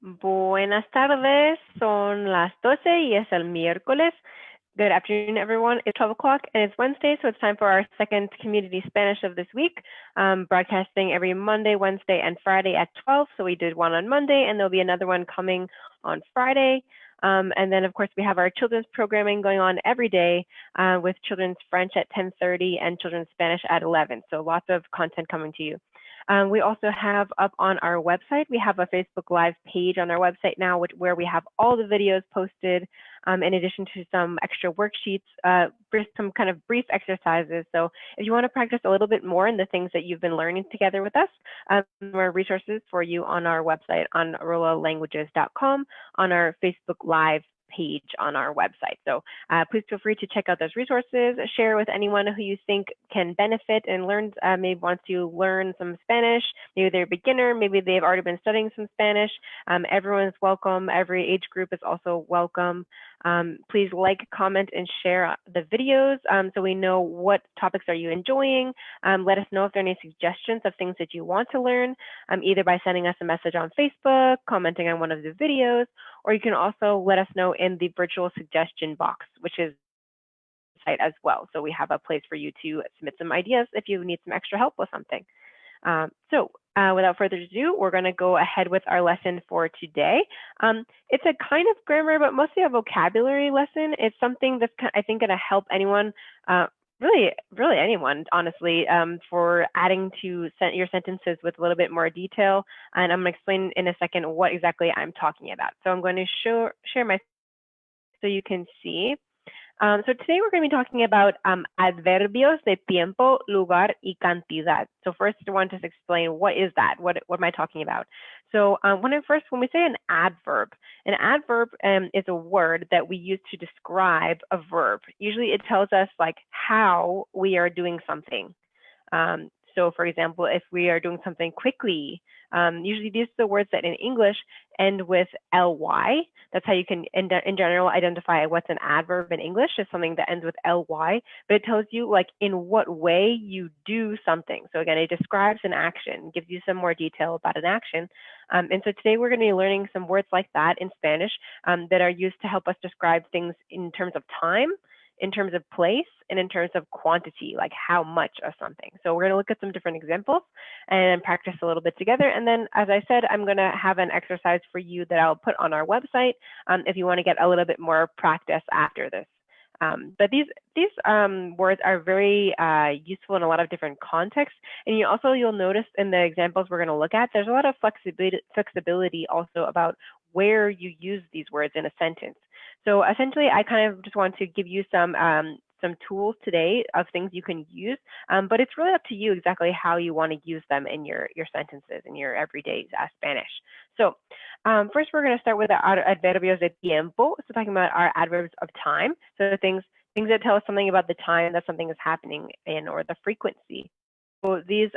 Buenas tardes, son las 12 y es el miércoles. Good afternoon, everyone. It's 12 o'clock and it's Wednesday, so it's time for our second community Spanish of this week, broadcasting every Monday, Wednesday, and Friday at 12. So we did one on Monday, and there'll be another one coming on Friday. And then, of course, we have our children's programming going on every day with children's French at 10:30 and children's Spanish at 11. So lots of content coming to you. We also have up on our website, we have a Facebook Live page on our website now, where we have all the videos posted, in addition to some extra worksheets, some kind of brief exercises. So if you want to practice a little bit more in the things that you've been learning together with us, more resources for you on our website on rolalanguages.com, on our Facebook Live page on our website. So please feel free to check out those resources, share with anyone who you think can benefit and learn, maybe wants to learn some Spanish, maybe they're a beginner, maybe they've already been studying some Spanish. Everyone's welcome. Every age group is also welcome. Please like, comment, and share the videos so we know what topics are you enjoying. Let us know if there are any suggestions of things that you want to learn, either by sending us a message on Facebook, commenting on one of the videos, or you can also let us know in the virtual suggestion box, which is the site as well. So we have a place for you to submit some ideas if you need some extra help with something. Without further ado, we're going to go ahead with our lesson for today. It's a kind of grammar, but mostly a vocabulary lesson. It's something that's, I think, going to help anyone, really anyone, honestly, for adding to your sentences with a little bit more detail. And I'm going to explain in a second what exactly I'm talking about. So I'm going to share my, so you can see. So today we're going to be talking about adverbios de tiempo, lugar, y cantidad. So first I want to explain what is that? What am I talking about? So when we say an adverb is a word that we use to describe a verb. Usually it tells us like how we are doing something. So for example, if we are doing something quickly, usually these are the words that in English end with ly. That's how you can, in general, identify what's an adverb in English, is something that ends with ly, but it tells you like in what way you do something. So again, it describes an action, gives you some more detail about an action. And so today we're going to be learning some words like that in Spanish that are used to help us describe things in terms of time, in terms of place, and in terms of quantity, like how much of something. So we're going to look at some different examples and practice a little bit together. And then, as I said, I'm going to have an exercise for you that I'll put on our website if you want to get a little bit more practice after this. But these words are very useful in a lot of different contexts. And you'll notice in the examples we're going to look at, there's a lot of flexibility also about where you use these words in a sentence. So essentially, I kind of just want to give you some tools today of things you can use, but it's really up to you exactly how you want to use them in your sentences, in your everyday Spanish. So first, we're going to start with our adverbios de tiempo, so talking about our adverbs of time, so things that tell us something about the time that something is happening in, or the frequency. So these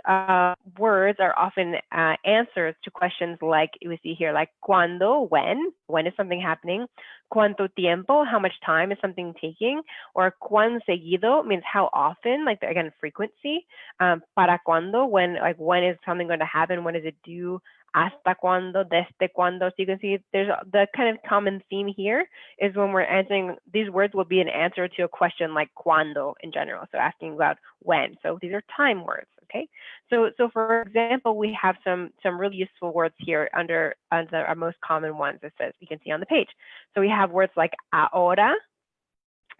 words are often answers to questions like we see here, like cuándo, when is something happening, cuánto tiempo, how much time is something taking, or cuán seguido means how often, like again, frequency, para cuándo, when is something going to happen, when is it due, hasta cuándo, desde cuándo. So you can see there's the kind of common theme here is when we're answering, these words will be an answer to a question like cuándo in general, so asking about when. So these are time words. Okay, so for example, we have some really useful words here under our most common ones. It says you can see on the page. So we have words like ahora.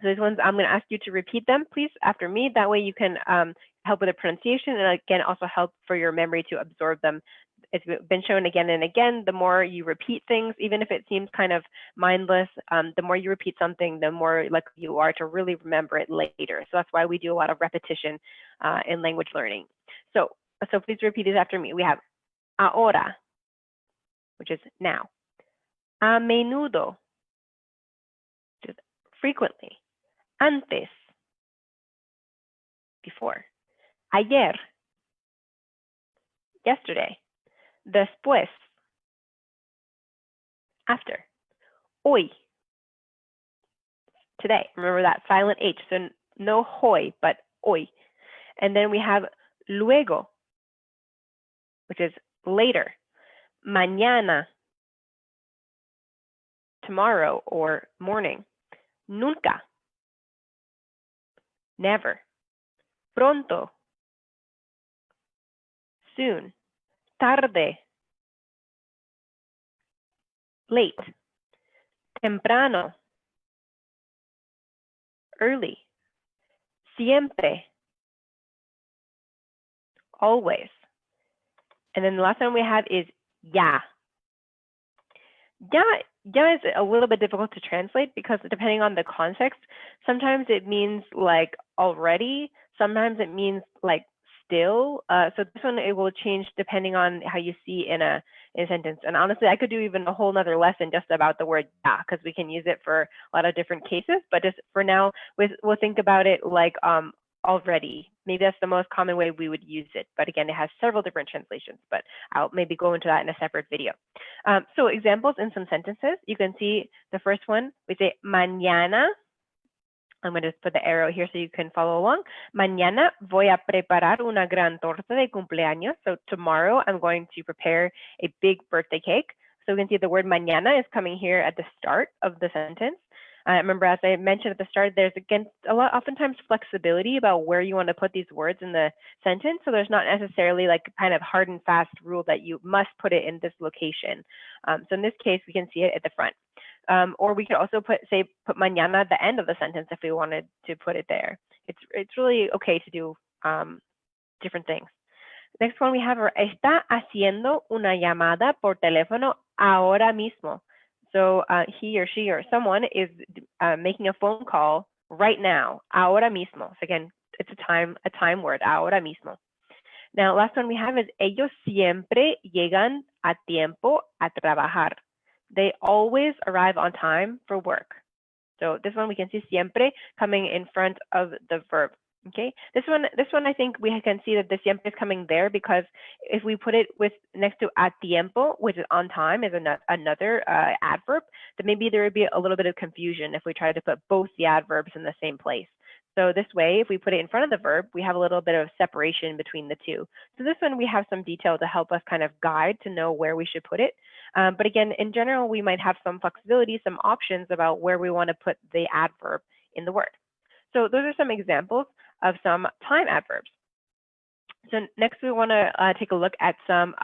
So these ones I'm going to ask you to repeat them, please, after me. That way you can help with the pronunciation, and again also help for your memory to absorb them. It's been shown again and again, the more you repeat things, even if it seems kind of mindless, the more you repeat something, the more likely you are to really remember it later. So that's why we do a lot of repetition in language learning. So please repeat this after me. We have ahora, which is now. A menudo, which is frequently. Antes, before. Ayer, yesterday. Después, after. Hoy, today. Remember that silent H, so no hoy, but hoy. And then we have luego, which is later. Mañana, tomorrow or morning. Nunca. Never. Pronto. Soon. Tarde. Late. Temprano. Early. Siempre. Always. And then the last one we have is ya. Ya is a little bit difficult to translate because depending on the context, sometimes it means like already, sometimes it means like still. So this one, it will change depending on how you see in a sentence. And honestly, I could do even a whole nother lesson just about the word ya, because we can use it for a lot of different cases. But just for now, we'll think about it like already. Maybe that's the most common way we would use it. But again, it has several different translations, but I'll maybe go into that in a separate video. So examples in some sentences, you can see the first one, we say mañana. I'm going to put the arrow here so you can follow along. Mañana voy a preparar una gran torta de cumpleaños. So tomorrow I'm going to prepare a big birthday cake. So you can see the word mañana is coming here at the start of the sentence. Remember, as I mentioned at the start, there's again oftentimes flexibility about where you want to put these words in the sentence. So there's not necessarily like kind of hard and fast rule that you must put it in this location. So in this case, we can see it at the front. Or we could also put mañana at the end of the sentence if we wanted to put it there. It's really okay to do different things. Next one we have, está haciendo una llamada por teléfono ahora mismo. So he or she or someone is making a phone call right now, ahora mismo. So again, it's a time word, ahora mismo. Now, last one we have is ellos siempre llegan a tiempo a trabajar. They always arrive on time for work. So this one we can see siempre coming in front of the verb. Okay, this one I think we can see that the siempre is coming there because if we put it next to a tiempo, which is on time, is another adverb, then maybe there would be a little bit of confusion if we try to put both the adverbs in the same place. So this way, if we put it in front of the verb, we have a little bit of separation between the two. So this one we have some detail to help us kind of guide to know where we should put it. But again, in general, we might have some flexibility, some options about where we want to put the adverb in the word. So those are some examples of some time adverbs. So next we want to take a look at some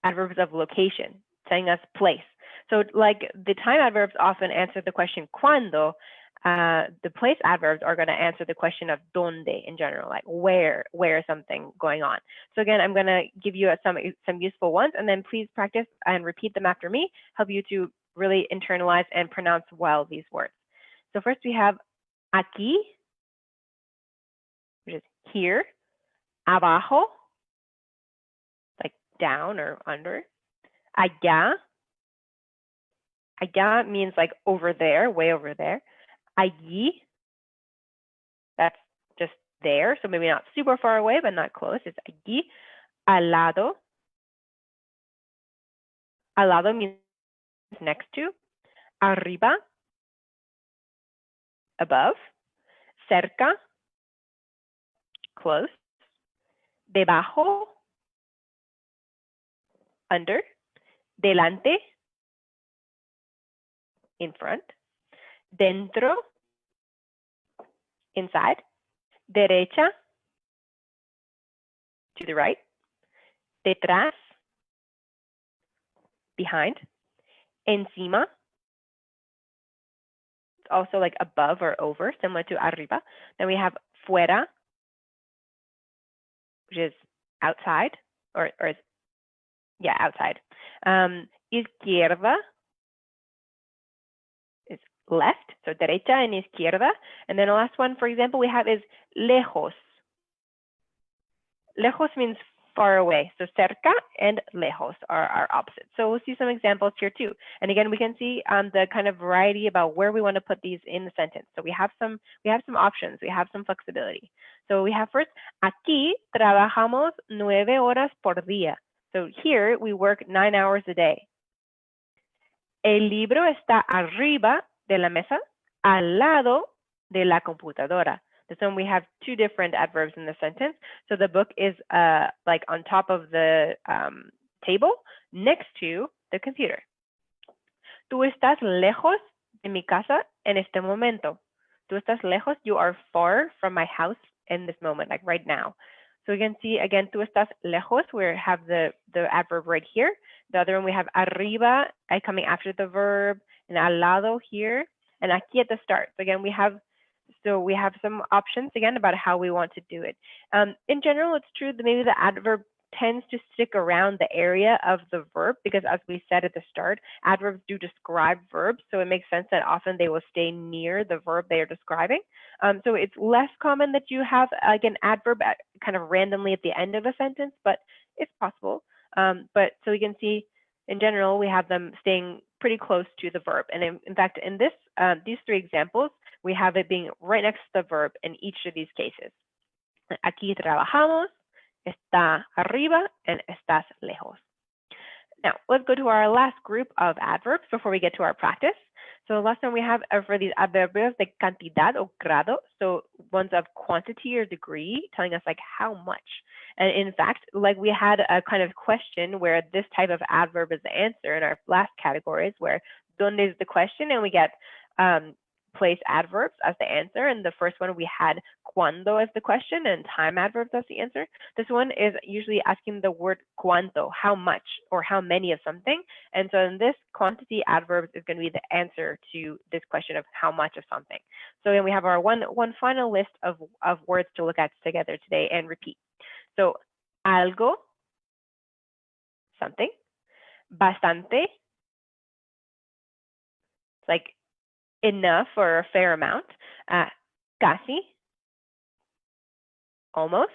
adverbs of location, telling us place. So like the time adverbs often answer the question cuando, the place adverbs are going to answer the question of donde in general, like where is something going on. So again, I'm going to give you some useful ones, and then please practice and repeat them after me, help you to really internalize and pronounce well these words. So first we have aquí, which is here, abajo, like down or under, allá, allá means like over there, way over there, allí, that's just there, so maybe not super far away, but not close, it's allí, al lado means next to, arriba, above, cerca, close, debajo, under, delante, in front, dentro, inside, derecha, to the right, detrás, behind, encima, also like above or over, similar to arriba. Then we have fuera, which is outside, or yeah, outside. Izquierda is left, so derecha and izquierda. And then the last one, for example, we have is lejos. Lejos means far away. So cerca and lejos are opposites. So we'll see some examples here too. And again, we can see the kind of variety about where we want to put these in the sentence. So we have some options. We have some flexibility. So we have first, aquí trabajamos 9 horas por día. So here we work 9 hours a day. El libro está arriba de la mesa, al lado de la computadora. This one we have two different adverbs in the sentence. So the book is like on top of the table next to the computer. Tú estás lejos de mi casa en este momento. Tú estás lejos, you are far from my house in this moment, like right now. So we can see again, tú estás lejos, we have the adverb right here. The other one we have arriba coming after the verb, and al lado here, and aquí at the start. So again, we have some options again about how we want to do it. In general, it's true that maybe the adverb tends to stick around the area of the verb because, as we said at the start, adverbs do describe verbs, so it makes sense that often they will stay near the verb they are describing. So it's less common that you have like an adverb kind of randomly at the end of a sentence, but it's possible. But so we can see in general, we have them staying pretty close to the verb. And in fact, in this these three examples, we have it being right next to the verb in each of these cases. Aquí trabajamos, está arriba, and estás lejos. Now, let's go to our last group of adverbs before we get to our practice. So the last one we have are for these adverbios de cantidad o grado, so ones of quantity or degree, telling us like how much. And in fact, like we had a kind of question where this type of adverb is the answer in our last categories, where donde is the question, and we get place adverbs as the answer. And the first one we had cuando as the question and time adverbs as the answer. This one is usually asking the word cuánto, how much or how many of something. And so in this, quantity adverbs is going to be the answer to this question of how much of something. So then we have our one final list of words to look at together today and repeat. So algo, something. Bastante, it's like enough or a fair amount. Casi, almost.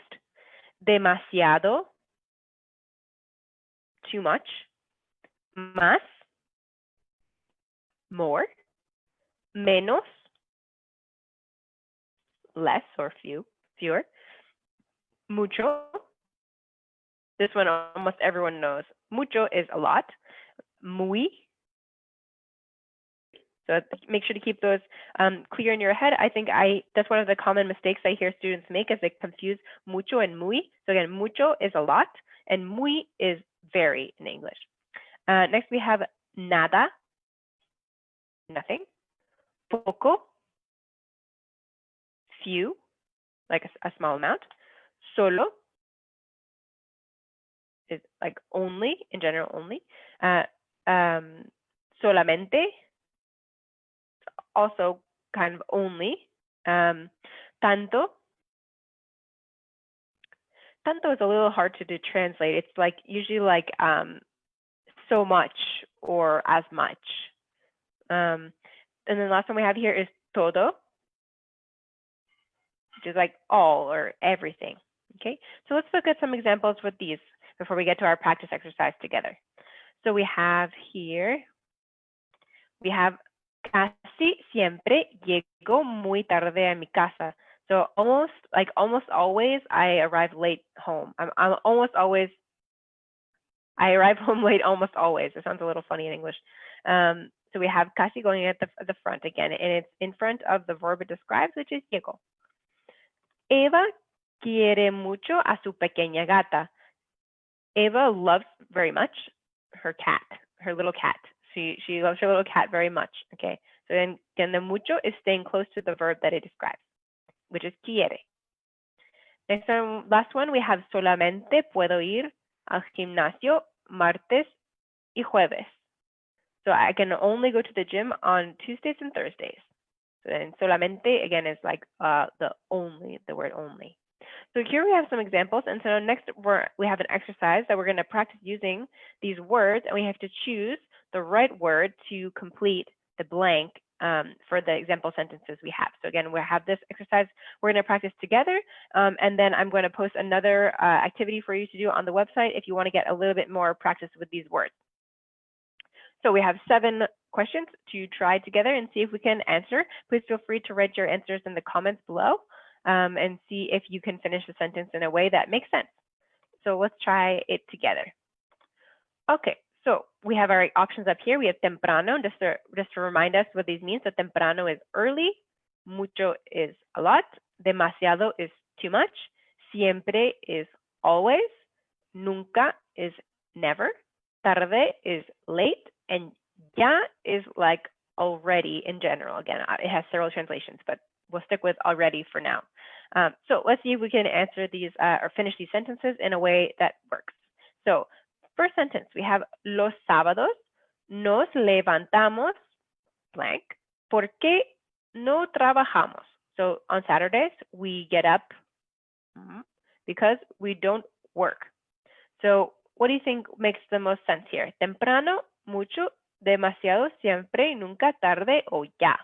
Demasiado, too much. Más, more. Menos, less or fewer. Mucho, this one almost everyone knows. Mucho is a lot. Muy, so make sure to keep those clear in your head. I think that's one of the common mistakes I hear students make, is they confuse mucho and muy. So again, mucho is a lot, and muy is very in English. Next we have nada, nothing. Poco, few, like a small amount. Solo is like only, in general only. Solamente, also kind of only. Tanto is a little hard to translate. It's like usually like so much or as much. And then the last one we have here is todo, which is like all or everything. Okay, so let's look at some examples with these before we get to our practice exercise together. So we have here, we have casi siempre llego muy tarde a mi casa. So almost always, I arrive late home. I arrive home late almost always. It sounds a little funny in English. So we have casi going at the front again, and it's in front of the verb it describes, which is llego. Eva quiere mucho a su pequeña gata. Eva loves very much her cat, her little cat. She loves her little cat very much. Okay, so then the mucho is staying close to the verb that it describes, which is quiere. Next one, last one, we have solamente puedo ir al gimnasio martes y jueves. So I can only go to the gym on Tuesdays and Thursdays. So then solamente again is like the word only. So here we have some examples, and so next we have an exercise that we're going to practice using these words, and we have to choose the right word to complete the blank for the example sentences we have. So again, we have this exercise we're going to practice together, and then I'm going to post another activity for you to do on the website if you want to get a little bit more practice with these words. So we have 7 questions to try together and see if we can answer. Please feel free to write your answers in the comments below and see if you can finish the sentence in a way that makes sense. So let's try it together. Okay, so we have our options up here. We have temprano, just to remind us what these mean. So temprano is early, mucho is a lot, demasiado is too much, siempre is always, nunca is never, tarde is late, and Ya is like already in general. Again, it has several translations, but we'll stick with already for now. So let's see if we can answer these or finish these sentences in a way that works. So first sentence, we have los sábados nos levantamos blank porque no trabajamos. So on Saturdays, we get up because we don't work. So what do you think makes the most sense here? Temprano, mucho, demasiado, siempre, nunca, tarde, o ya?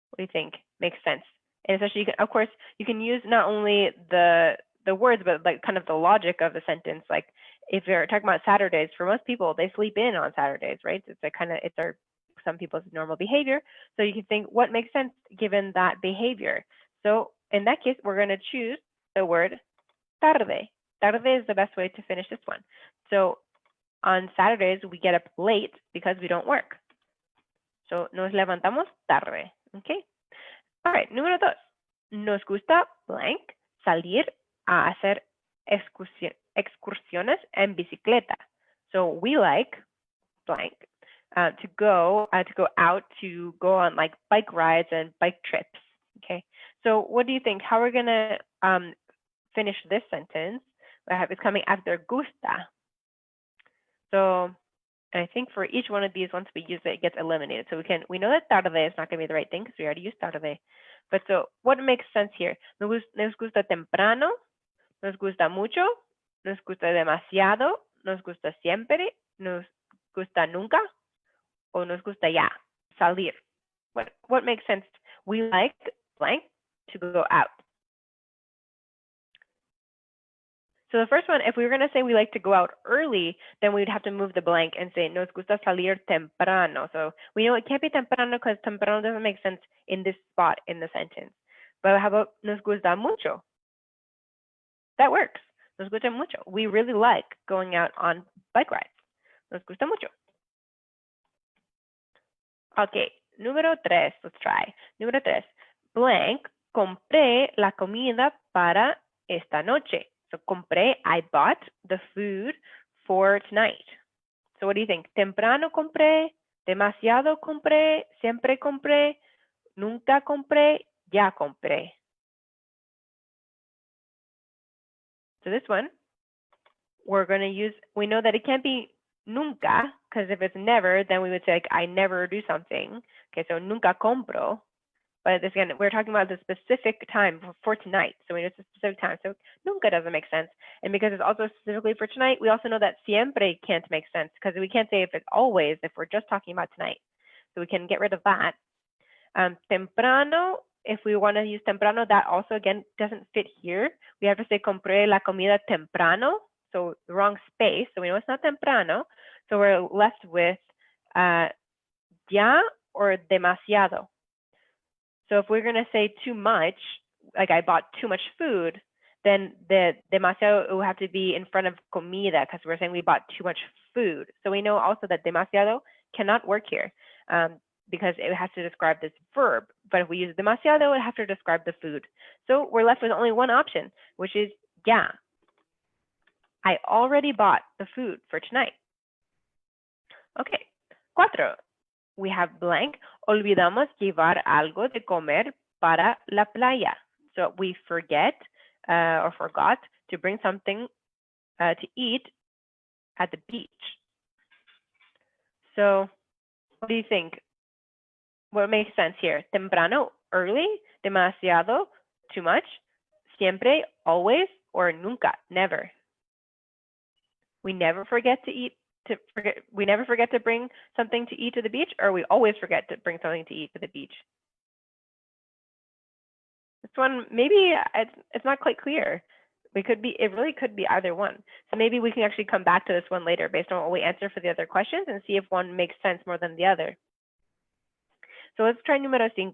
What do you think makes sense? And especially, of course, you can use not only the words, but like kind of the logic of the sentence. Like if you're talking about Saturdays, for most people, they sleep in on Saturdays, right? It's a kind of, it's some people's normal behavior. So you can think what makes sense given that behavior. So in that case, we're going to choose the word tarde. Tarde is the best way to finish this one. So on Saturdays, we get up late because we don't work. So nos levantamos tarde. Okay. All right. Número 2. Nos gusta blank salir a hacer excursiones en bicicleta. So we like blank to go out to go on like bike rides and bike trips. Okay. So what do you think? How we're gonna finish this sentence? It's coming after gusta. So I think for each one of these, once we use it, it gets eliminated. So we know that tarde is not going to be the right thing because we already used tarde. But so what makes sense here? Nos gusta temprano, nos gusta mucho, nos gusta demasiado, nos gusta siempre, nos gusta nunca, o nos gusta ya, salir. What makes sense? We like blank to go out. So the first one, if we were going to say we like to go out early, then we would have to move the blank and say nos gusta salir temprano. So we know it can't be temprano because temprano doesn't make sense in this spot in the sentence. But how about nos gusta mucho? That works. Nos gusta mucho. We really like going out on bike rides. Nos gusta mucho. Okay, número 3, let's try. Número 3, blank, compré la comida para esta noche. So compré, I bought the food for tonight. So what do you think? Temprano compré, demasiado compré, siempre compré, nunca compré, ya compré. So this one, we're going to use, we know that it can't be nunca, because if it's never, then we would say like, I never do something. Okay, so nunca compro. But this, again, we're talking about the specific time for tonight. So we know it's a specific time. So nunca doesn't make sense. And because it's also specifically for tonight, we also know that siempre can't make sense because we can't say if it's always, if we're just talking about tonight. So we can get rid of that. Temprano, if we want to use temprano, that also, again, doesn't fit here. We have to say compré la comida temprano. So the wrong space. So we know it's not temprano. So we're left with ya or demasiado. So if we're going to say too much, like I bought too much food, then the demasiado will have to be in front of comida because we're saying we bought too much food. So we know also that demasiado cannot work here because it has to describe this verb. But if we use demasiado, it would have to describe the food. So we're left with only one option, which is ya. I already bought the food for tonight. Okay, 4. We have blank, olvidamos llevar algo de comer para la playa. So we forget or forgot to bring something to eat at the beach. So what do you think? What makes sense here? Temprano, early, demasiado, too much, siempre, always, or nunca, never. We never forget to eat. We never forget to bring something to eat to the beach, or we always forget to bring something to eat to the beach. This one, maybe it's not quite clear. It really could be either one. So maybe we can actually come back to this one later based on what we answer for the other questions and see if one makes sense more than the other. So let's try número 5.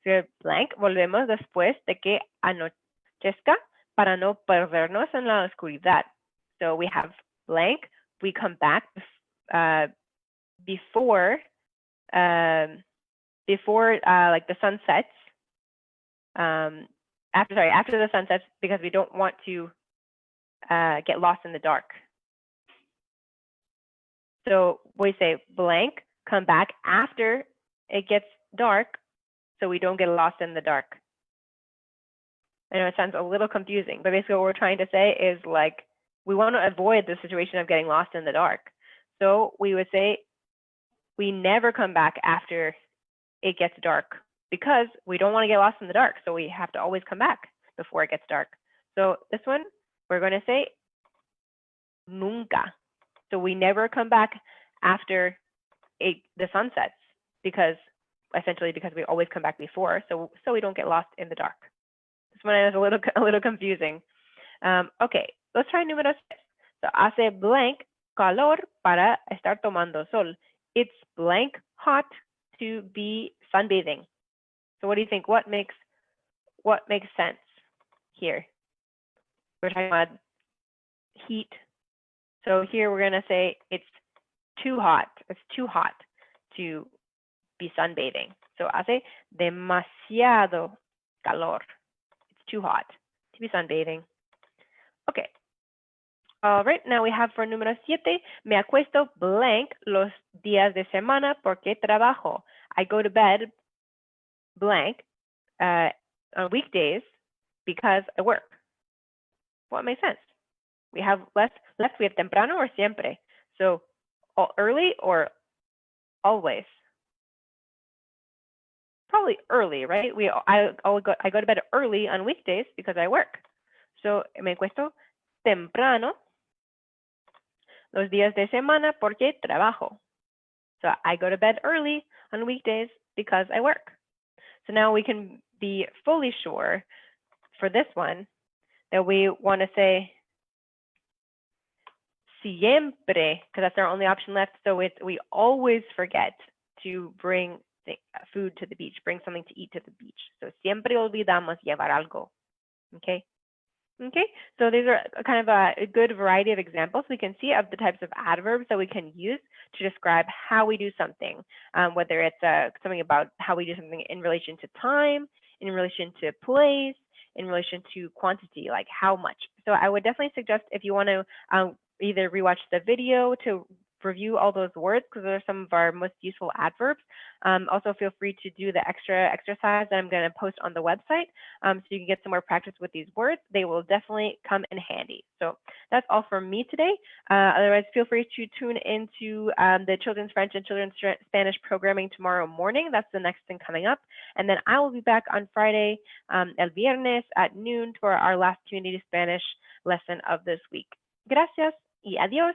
So blank, volvemos después de que anochezca para no perdernos en la oscuridad. So we have blank, we come back before like the sun sets. After the sun sets, because we don't want to get lost in the dark. So we say blank come back after it gets dark so we don't get lost in the dark. I know it sounds a little confusing, but basically what we're trying to say is like, we want to avoid the situation of getting lost in the dark. So we would say, we never come back after it gets dark because we don't want to get lost in the dark. So we have to always come back before it gets dark. So this one, we're going to say nunca. So we never come back after the sun sets because we always come back before. So we don't get lost in the dark. This one is a little confusing. Okay, let's try número 6. So hace blank calor para estar tomando sol. It's blank hot to be sunbathing. So what do you think? What makes sense here? We're talking about heat. So here we're going to say it's too hot. It's too hot to be sunbathing. So hace demasiado calor. It's too hot to be sunbathing. Okay. All right, now we have for número 7, me acuesto blank los días de semana porque trabajo. I go to bed blank on weekdays because I work. What makes sense? We have left, we have temprano or siempre. So early or always? Probably early, right? I go to bed early on weekdays because I work. So me acuesto temprano los días de semana porque trabajo. So I go to bed early on weekdays because I work. So now we can be fully sure for this one that we want to say siempre, because that's our only option left. So we always forget to bring food to the beach, bring something to eat to the beach. So siempre olvidamos llevar algo. Okay. Okay, so these are kind of a good variety of examples we can see of the types of adverbs that we can use to describe how we do something, whether it's something about how we do something in relation to time, in relation to place, in relation to quantity, like how much. So I would definitely suggest if you want to either rewatch the video to review all those words, because those are some of our most useful adverbs. Also feel free to do the extra exercise that I'm going to post on the website so you can get some more practice with these words. They will definitely come in handy. So that's all from me today. Otherwise, feel free to tune into the Children's French and Children's Spanish programming tomorrow morning. That's the next thing coming up. And then I will be back on Friday, el viernes at noon for our last community Spanish lesson of this week. Gracias y adiós.